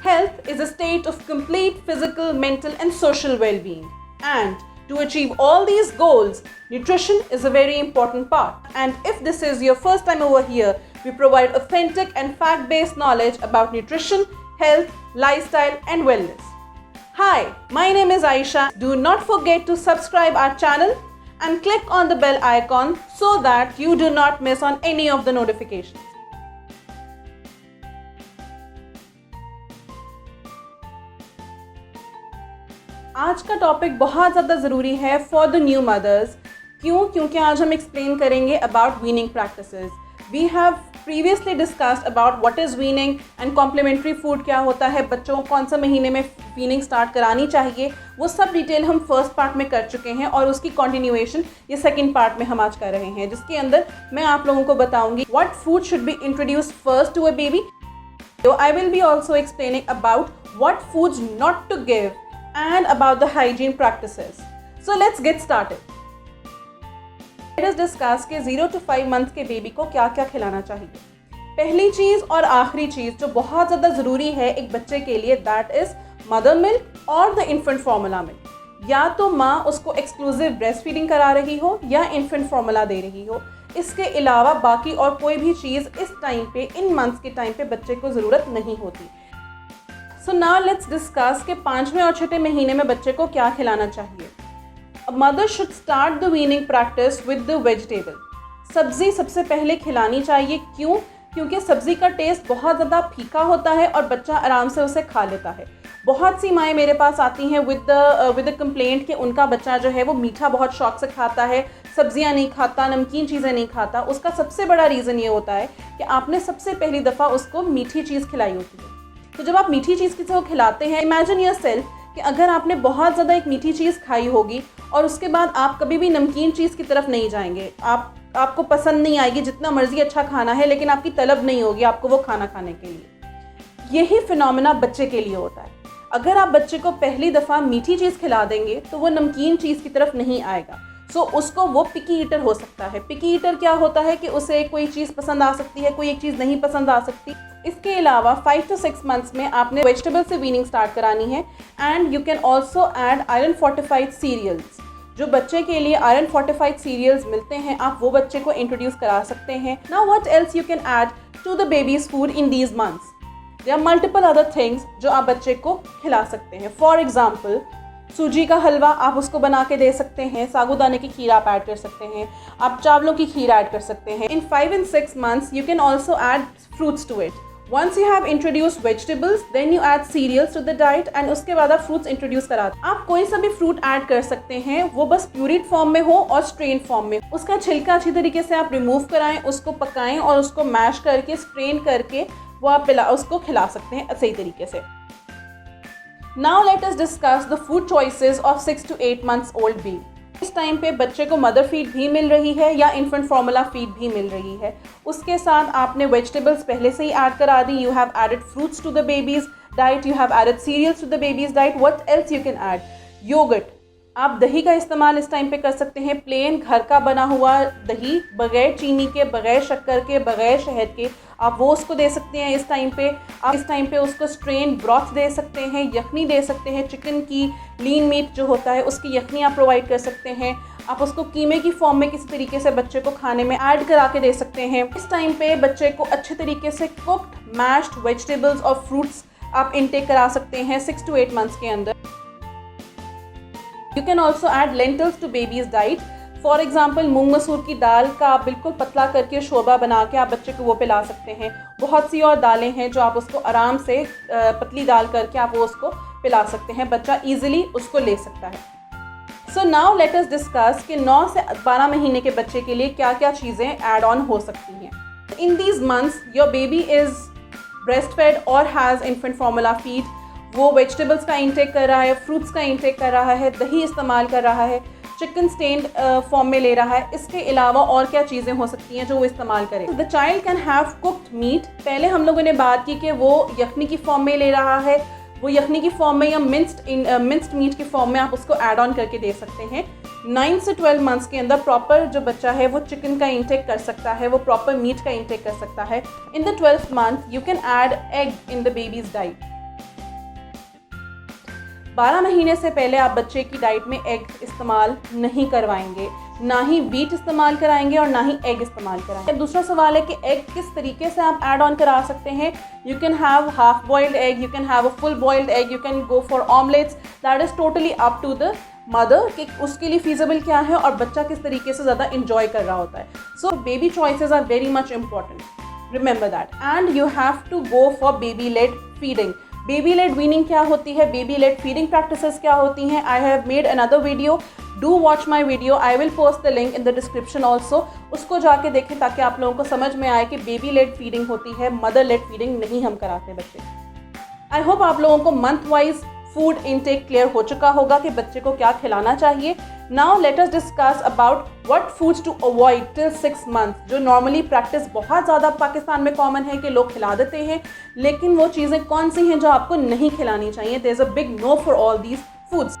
Health is a state of complete physical, mental, and social well being. And to achieve all these goals, nutrition is a very important part. And if this is your first time over here, we provide authentic and fact based knowledge about nutrition, health, lifestyle, and wellness. Hi, my name is Aisha. Do not forget to subscribe our channel and click on the bell icon so that you do not miss on any of the notifications. आज का topic बहुत ज़्यादा ज़रूरी है for the new mothers. क्यों? क्योंकि आज हम एक्सप्लेन करेंगे about weaning practices. We have previously discussed about what is weaning and complementary food क्या होता है, बच्चों को कौन सा महीने में वीनिंग स्टार्ट करानी चाहिए. वो सब डिटेल हम फर्स्ट पार्ट में कर चुके हैं और उसकी कंटिन्यूएशन ये सेकंड पार्ट में हम आज कर रहे हैं, जिसके अंदर मैं आप लोगों को बताऊंगी what food should be introduce first to a baby. I will be also explaining about what foods not to give and about the hygiene practices. So let's get started. Let us discuss कि 0 to 5 months के baby को क्या क्या खिलाना चाहिए. पहली चीज़ और आखिरी चीज़ जो बहुत ज़्यादा ज़रूरी है एक बच्चे के लिए, दैट इज़ मदर मिल्क और द इन्फेंट फार्मूला मिल्क. या तो माँ उसको एक्सक्लूसिव ब्रेस्ट फीडिंग करा रही हो या इन्फेंट फार्मूला दे रही हो. इसके अलावा बाकी और कोई भी चीज़ इस टाइम पे, इन मंथ्स के टाइम पे बच्चे को ज़रूरत नहीं होती. सो नाउ लेट्स डिस्कस कि 5वें और 6ठे महीने में बच्चे को क्या खिलाना चाहिए. Mother should start the weaning practice with the vegetable. सब्ज़ी सबसे पहले खिलानी चाहिए. क्यों? क्योंकि सब्ज़ी का टेस्ट बहुत ज़्यादा फीका होता है और बच्चा आराम से उसे खा लेता है. बहुत सी माएँ मेरे पास आती हैं विद द कंप्लेंट कि उनका बच्चा जो है वो मीठा बहुत शौक से खाता है, सब्जियां नहीं खाता, नमकीन चीज़ें नहीं खाता. उसका सबसे बड़ा रीज़न ये होता है कि आपने सबसे पहली दफ़ा उसको मीठी चीज़ खिलाई होती है. तो जब आप मीठी चीज़ किसी को खिलाते हैं, इमेजिन योरसेल्फ कि अगर आपने बहुत ज़्यादा एक मीठी चीज़ खाई होगी और उसके बाद आप कभी भी नमकीन चीज़ की तरफ नहीं जाएंगे, आपको पसंद नहीं आएगी, जितना मर्जी अच्छा खाना है लेकिन आपकी तलब नहीं होगी आपको वो खाना खाने के लिए. यही फिनोमेना बच्चे के लिए होता है. अगर आप बच्चे को पहली दफ़ा मीठी चीज़ खिला देंगे तो वो नमकीन चीज़ की तरफ नहीं आएगा. सो उसको वो पिकी ईटर हो सकता है. पिकी ईटर क्या होता है कि उसे कोई चीज़ पसंद आ सकती है, कोई एक चीज़ नहीं पसंद आ सकती. इसके अलावा 5 to 6 मंथ्स में आपने वेजिटेबल से वीनिंग स्टार्ट करानी है. And you can also add iron fortified cereals. जो बच्चे के लिए आयरन फोर्टिफाइड सीरियल्स मिलते हैं आप वो बच्चे को इंट्रोड्यूस करा सकते हैं. Now what else you can add to the baby's food in these months. There are multiple other things जो आप बच्चे को खिला सकते हैं. फॉर एग्जाम्पल सूजी का हलवा आप उसको बना के दे सकते हैं. साबूदाने की खीर आप ऐड कर सकते हैं. आप चावलों की खीर ऐड कर सकते हैं. इन 5 and 6 months you can also add fruits to it. Once you have introduced vegetables, then you add cereals to the diet and उसके बाद आप फ्रूट्स इंट्रोड्यूस कराते हैं. आप कोई सा भी फ्रूट ऐड कर सकते हैं, वो बस प्यूरिड फॉर्म में हो और स्ट्रेन फॉर्म में. उसका छिलका अच्छी तरीके से आप रिमूव कराएं, उसको पकाएं और उसको मैश करके स्ट्रेन करके वो आप उसको खिला सकते हैं सही तरीके से. Now let us discuss the food choices of 6 to 8 months old baby. इस टाइम पे बच्चे को मदर फीड भी मिल रही है या इन्फेंट फार्मूला फीड भी मिल रही है. उसके साथ आपने वेजिटेबल्स पहले से ही ऐड करा दी. You have added fruits to the baby's diet, you have added cereals to the baby's diet. What else you can add? Yoghurt. आप दही का इस्तेमाल इस टाइम पे कर सकते हैं. प्लेन घर का बना हुआ दही, बगैर चीनी के, बगैर शक्कर के, बगैर शहद के, आप वो उसको दे सकते हैं इस टाइम पे. आप इस टाइम पे उसको स्ट्रेन ब्रॉथ दे सकते हैं, यखनी दे सकते हैं. चिकन की लीन मीट जो होता है उसकी यखनी आप प्रोवाइड कर सकते हैं. आप उसको कीमे की फॉर्म में किसी तरीके से बच्चे को खाने में ऐड करा के दे सकते हैं. इस टाइम पे बच्चे को अच्छे तरीके से कुक्ड मैश्ड वेजिटेबल्स और फ्रूट्स आप इनटेक करा सकते हैं 6 to 8 मंथ्स के अंदर. You can also add lentils to baby's diet. For example मूंग मसूर की दाल का आप बिल्कुल पतला करके शोरबा बना के आप बच्चे को वो पिला सकते हैं. बहुत सी और दालें हैं जो आप उसको आराम से पतली दाल करके आप वो उसको पिला सकते हैं. बच्चा ईजिली उसको ले सकता है. So now let us discuss कि 9 से 12 महीने के बच्चे के लिए क्या क्या चीज़ें ऐड ऑन हो सकती हैं. In these months your baby is breast fed और हैज़ इन्फेंट फार्मूला फीड. वो वेजिटेबल्स का इंटेक कर रहा है, फ्रूट्स का इंटेक कर रहा है, दही इस्तेमाल कर रहा है, चिकन स्टेन्ड फॉर्म में ले रहा है. इसके अलावा और क्या चीज़ें हो सकती हैं जो वो इस्तेमाल करे. The child can have cooked meet. पहले हम लोगों ने बात की कि वो यखनी की फॉर्म में ले रहा है. वो यखनी की फॉर्म में या मिंस्ड मीट की फॉर्म में आप उसको ऐड ऑन करके दे सकते हैं. 9 से 12 मंथ्स के अंदर प्रॉपर जो बच्चा है वो चिकन का इंटेक कर सकता है, वो प्रॉपर मीट का इंटेक कर सकता है. In the 12th month you can add egg in the baby's diet. 12 महीने से पहले आप बच्चे की डाइट में एग इस्तेमाल नहीं करवाएंगे, ना ही व्हीट इस्तेमाल कराएंगे और ना ही एग इस्तेमाल कराएंगे। अब दूसरा सवाल है कि एग किस तरीके से आप ऐड ऑन करा सकते हैं। You can have half boiled egg, you can have a full boiled egg, you can go for omelettes, that is totally up to the mother कि उसके लिए फीजिबल क्या है और बच्चा किस तरीके से ज़्यादा इंजॉय कर रहा होता है। So baby choices are very much important, remember that. And you have to go for baby led feeding. Baby led weaning क्या होती है, बेबी लेड फीडिंग प्रैक्टिसेस क्या होती हैं, I have made another video, do watch my video, I will post the link in the description also. उसको जाके देखें ताकि आप लोगों को समझ में आए कि बेबी लेड फीडिंग होती है, मदर लेड फीडिंग नहीं हम कराते बच्चे। आई होप आप लोगों को month wise food intake clear हो चुका होगा कि बच्चे को क्या खिलाना चाहिए। Now let us discuss about what foods to avoid till 6 month. जो नॉर्मली प्रैक्टिस बहुत ज़्यादा पाकिस्तान में कॉमन है कि लोग खिला देते हैं, लेकिन वो चीज़ें कौन सी हैं जो आपको नहीं खिलानी चाहिए। There is a big no for all these foods.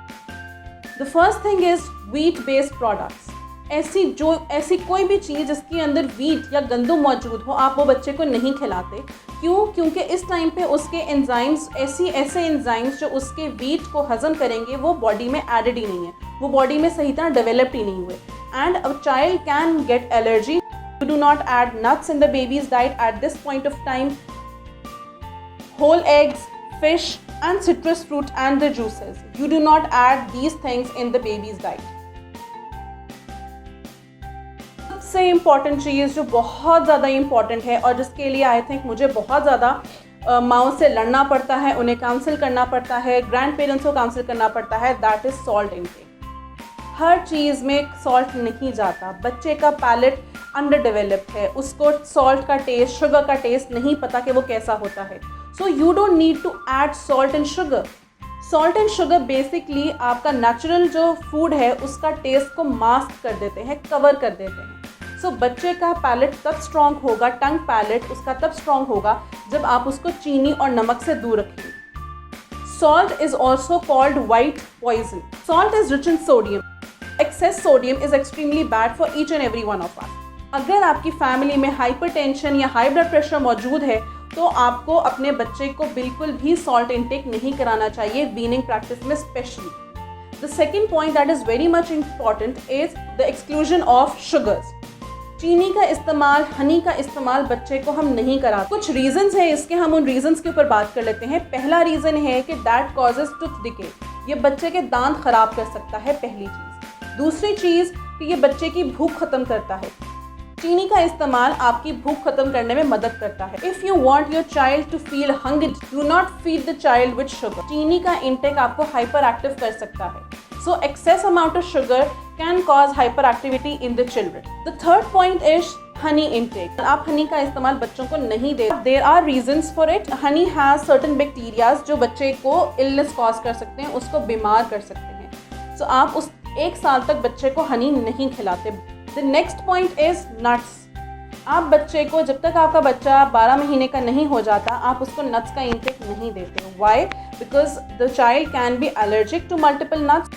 The first thing is wheat based products. ऐसी कोई भी चीज़ जिसके अंदर व्हीट या गंदम मौजूद हो, आप वो बच्चे को नहीं खिलाते। क्यों? क्योंकि इस टाइम पे उसके एंजाइम्स, ऐसे एंजाइम्स जो उसके व्हीट को हजम करेंगे वो बॉडी में एडेड ही नहीं है, वो बॉडी में सही तरह डेवलप्ड ही नहीं हुए। And a child can get allergy. You do not add nuts in the baby's diet at this point of time. Whole eggs, fish and citrus fruit and the juices. You do not add these things in the baby's diet. सबसे important चीज़ जो बहुत ज़्यादा important है और जिसके लिए I think मुझे बहुत ज़्यादा माओ से लड़ना पड़ता है, उन्हें काउंसिल करना पड़ता है, ग्रैंड पेरेंट्स को काउंसिल करना पड़ता है, दैट इज़ सॉल्ट इनटेक। हर चीज़ में सॉल्ट नहीं जाता। बच्चे का पैलेट अंडर डेवलप्ड है, उसको सॉल्ट का टेस्ट, शुगर का टेस्ट नहीं पता कि वो कैसा होता है। So you don't need to add salt and sugar. Salt and sugar basically आपका नेचुरल जो फूड है उसका टेस्ट को मास्क कर देते हैं, कवर कर देते हैं। सो बच्चे का पैलेट तब स्ट्रॉन्ग होगा, टंग पैलेट उसका तब स्ट्रॉन्ग होगा जब आप उसको चीनी और नमक से दूर रखेंगे। Salt is also called white poison. Salt is rich in sodium. Excess sodium is extremely bad for each and every one of us. अगर आपकी फैमिली में हाइपरटेंशन या हाई ब्लड प्रेशर मौजूद है तो आपको अपने बच्चे को बिल्कुल भी सॉल्ट इनटेक नहीं कराना चाहिए, वीनिंग प्रैक्टिस में specially. The second point that is very much important is the exclusion of sugars. चीनी का इस्तेमाल, हनी का इस्तेमाल बच्चे को हम नहीं कराते। कुछ रीजंस हैं इसके, हम उन रीजंस के ऊपर बात कर लेते हैं। पहला रीज़न है कि दैट कॉजेज टूथ डिके, ये बच्चे के दांत खराब कर सकता है, पहली चीज़। दूसरी चीज़ कि ये बच्चे की भूख खत्म करता है। चीनी का इस्तेमाल आपकी भूख खत्म करने में मदद करता है। If you want your child to feel hungry, do not feed the child with sugar. चीनी का इंटेक आपको हाइपर एक्टिव कर सकता है। So excess amount of sugar can cause hyper activity in the children. The third point is honey intake. आप honey का इस्तेमाल बच्चों को नहीं दे। There are reasons for it. Honey has certain bacterias जो बच्चे को इलनेस कॉज कर सकते हैं, उसको बीमार कर सकते हैं। सो आप उस 1 साल तक बच्चे को हनी नहीं खिलाते। The next point is nuts. आप बच्चे को, जब तक आपका बच्चा 12 महीने का नहीं हो जाता, आप उसको नट्स का इंटेक नहीं देते। Why? Because the child can be allergic to multiple nuts.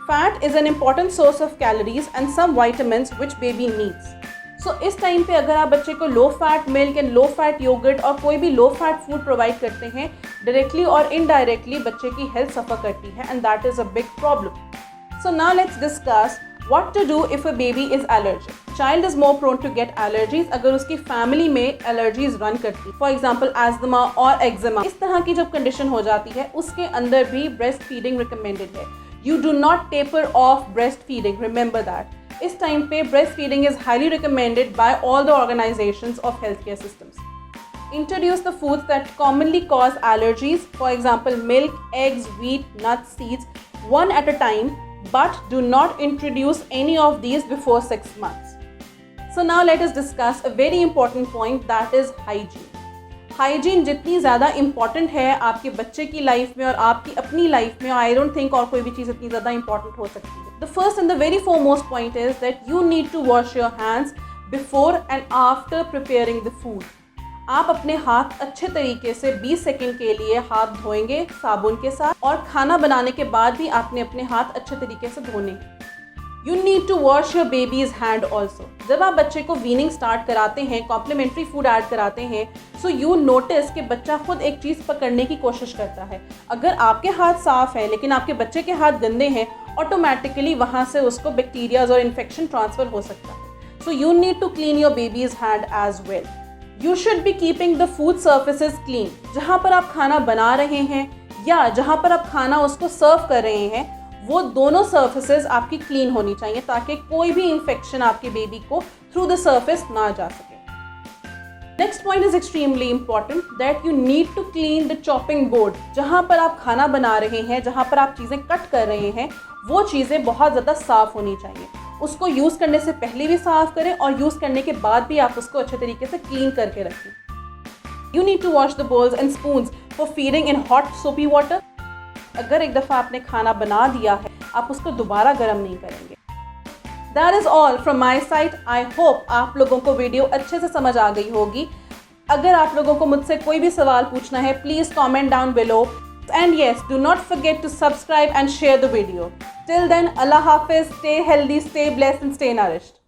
Fat is an important source of calories and some vitamins which baby needs. So इस टाइम पे अगर आप बच्चे को low fat milk and low fat yogurt और कोई भी low fat food provide करते हैं, डायरेक्टली और इनडायरेक्टली बच्चे की हेल्थ सफ़र करती है and that is a big problem. So now let's discuss what to do if a baby is allergic. Child is more prone to get allergies अगर उसकी family में allergies रन करती, for example asthma और eczema. इस तरह की जब condition हो जाती है उसके अंदर भी ब्रेस्ट फीडिंग रिकमेंडेड है। You do not taper of breast feeding, remember that. इस टाइम पे breast feeding is highly recommended by all the organisations of health care systems. Introduce the foods that commonly cause allergies, for example milk, eggs, wheat, nuts, seeds, one at a time, but do not introduce any of these before 6 months. So now let us discuss a very important point, that is hygiene. Hygiene जितनी ज़्यादा important है आपके बच्चे की life में और आपकी अपनी लाइफ में, I don't think और कोई भी चीज़ इतनी ज़्यादा important हो सकती है। The first and the very foremost point is that you need to wash your hands before and after preparing the food. आप अपने हाथ अच्छे तरीके से 20 सेकंड के लिए हाथ धोएंगे साबुन के साथ, और खाना बनाने के बाद भी आपने अपने हाथ अच्छे तरीके से धोने हैं। You need to wash your baby's hand also. जब आप बच्चे को वीनिंग स्टार्ट कराते हैं, कॉम्प्लीमेंट्री फूड ऐड कराते हैं, सो यू नोटिस कि बच्चा खुद एक चीज़ पकड़ने की कोशिश करता है। अगर आपके हाथ साफ हैं लेकिन आपके बच्चे के हाथ गंदे हैं, ऑटोमेटिकली वहाँ से उसको बैक्टीरियाज और इन्फेक्शन ट्रांसफर हो सकता है। So you need to clean your baby's hand as well. You should be keeping the food surfaces clean. जहाँ पर आप खाना बना रहे हैं या जहाँ पर आप खाना उसको सर्व कर रहे हैं, वो दोनों सर्फेसेस आपकी क्लीन होनी चाहिए ताकि कोई भी इंफेक्शन आपके बेबी को थ्रू द सर्फेस ना जा सके। Next point is extremely important that you need to clean the chopping board. जहाँ पर आप खाना बना रहे हैं, जहाँ पर आप चीज़ें कट कर रहे हैं, वो चीज़ें बहुत ज़्यादा साफ़ होनी चाहिए। उसको यूज़ करने से पहले भी साफ़ करें और यूज़ करने के बाद भी आप उसको अच्छे तरीके से क्लीन करके रखें। You need to wash the bowls and spoons for feeding in hot soapy water. अगर एक दफ़ा आपने खाना बना दिया है, आप उसको दोबारा गर्म नहीं करेंगे। That is all from my side. I hope आप लोगों को वीडियो अच्छे से समझ आ गई होगी। अगर आप लोगों को मुझसे कोई भी सवाल पूछना है, please comment down below. And yes, do not forget to subscribe and share the video. Till then, Allah Hafiz, stay healthy, stay blessed and stay nourished.